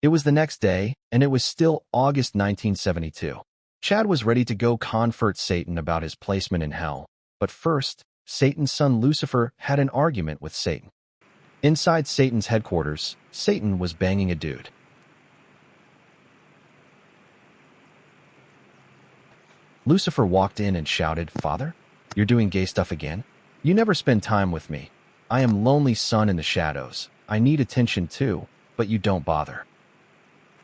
It was the next day, and it was still August 1972. Chad was ready to go confront Satan about his placement in hell, but first, Satan's son Lucifer had an argument with Satan. Inside Satan's headquarters, Satan was banging a dude. Lucifer walked in and shouted, "Father, you're doing gay stuff again? You never spend time with me. I am lonely son in the shadows. I need attention too, but you don't bother."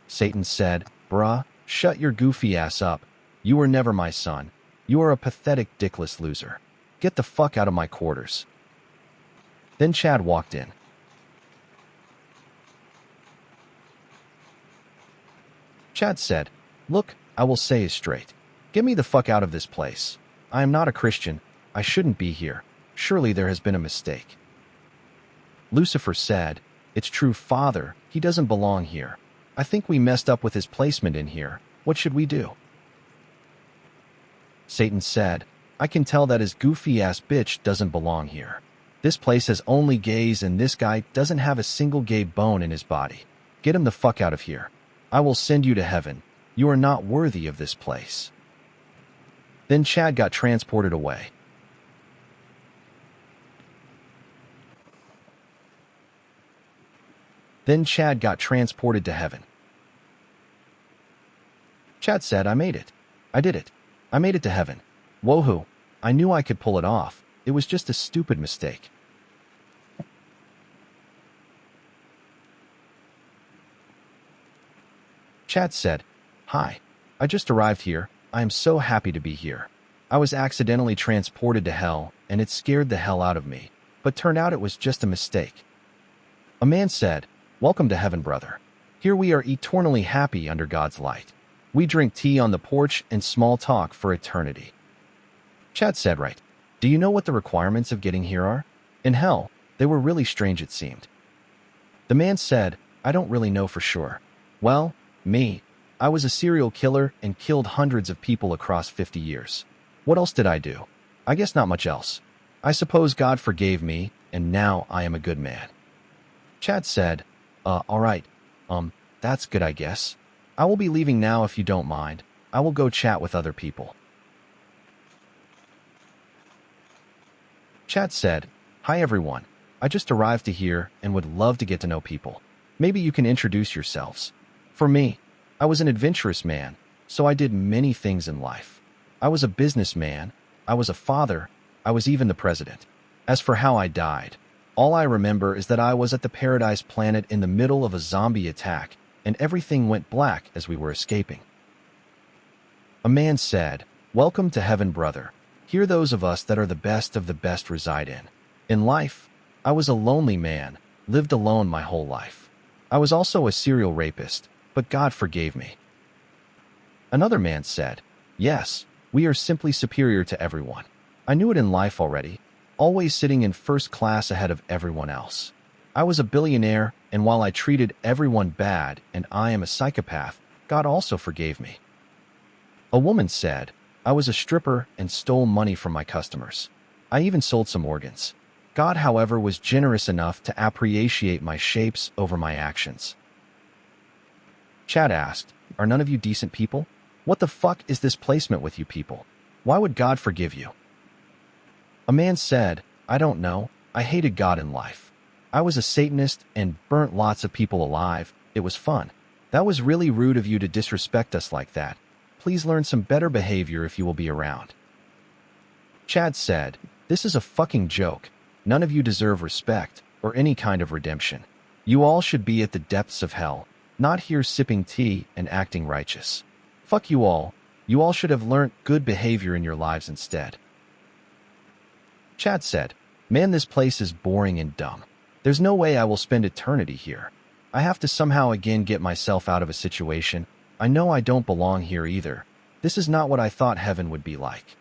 Satan said, "Bruh, shut your goofy ass up. You were never my son. You are a pathetic, dickless loser. Get the fuck out of my quarters." Then Chad walked in. Chad said, "Look, I will say it straight. Get me the fuck out of this place. I am not a Christian. I shouldn't be here. Surely there has been a mistake." Lucifer said, "It's true, Father. He doesn't belong here. I think we messed up with his placement in here. What should we do?" Satan said, "I can tell that his goofy-ass bitch doesn't belong here. This place has only gays and this guy doesn't have a single gay bone in his body. Get him the fuck out of here. I will send you to heaven. You are not worthy of this place." Then Chad got transported away. Then Chad got transported to heaven. Chad said, "I made it. I did it. I made it to heaven. Woohoo. I knew I could pull it off. It was just a stupid mistake." Chad said, "Hi. I just arrived here. I am so happy to be here. I was accidentally transported to hell, and it scared the hell out of me, but turned out it was just a mistake." A man said, "Welcome to heaven, brother. Here we are eternally happy under God's light. We drink tea on the porch and small talk for eternity." Chad said, "Right. Do you know what the requirements of getting here are? In hell, they were really strange, it seemed." The man said, "I don't really know for sure. Well, me, I was a serial killer and killed hundreds of people across 50 years. What else did I do? I guess not much else. I suppose God forgave me, and now I am a good man." Chad said, All right. That's good, I guess. I will be leaving now if you don't mind. I will go chat with other people." Chad said, "Hi, everyone. I just arrived to here and would love to get to know people. Maybe you can introduce yourselves. For me, I was an adventurous man, so I did many things in life. I was a businessman. I was a father. I was even the president. As for how I died, all I remember is that I was at the Paradise Planet in the middle of a zombie attack, and everything went black as we were escaping." A man said, "Welcome to heaven, brother. Here those of us that are the best of the best reside in. In life, I was a lonely man, lived alone my whole life. I was also a serial rapist, but God forgave me." Another man said, "Yes, we are simply superior to everyone. I knew it in life already, always sitting in first class ahead of everyone else. I was a billionaire, and while I treated everyone bad and I am a psychopath, God also forgave me." A woman said, "I was a stripper and stole money from my customers. I even sold some organs. God, however, was generous enough to appreciate my shapes over my actions." Chad asked, "Are none of you decent people? What the fuck is this placement with you people? Why would God forgive you?" A man said, "I don't know. I hated God in life. I was a Satanist and burnt lots of people alive. It was fun. That was really rude of you to disrespect us like that. Please learn some better behavior if you will be around." Chad said, "This is a fucking joke. None of you deserve respect or any kind of redemption. You all should be at the depths of hell, not here sipping tea and acting righteous. Fuck you all. You all should have learnt good behavior in your lives instead." Chad said, "Man, this place is boring and dumb. There's no way I will spend eternity here. I have to somehow again get myself out of a situation. I know I don't belong here either. This is not what I thought heaven would be like."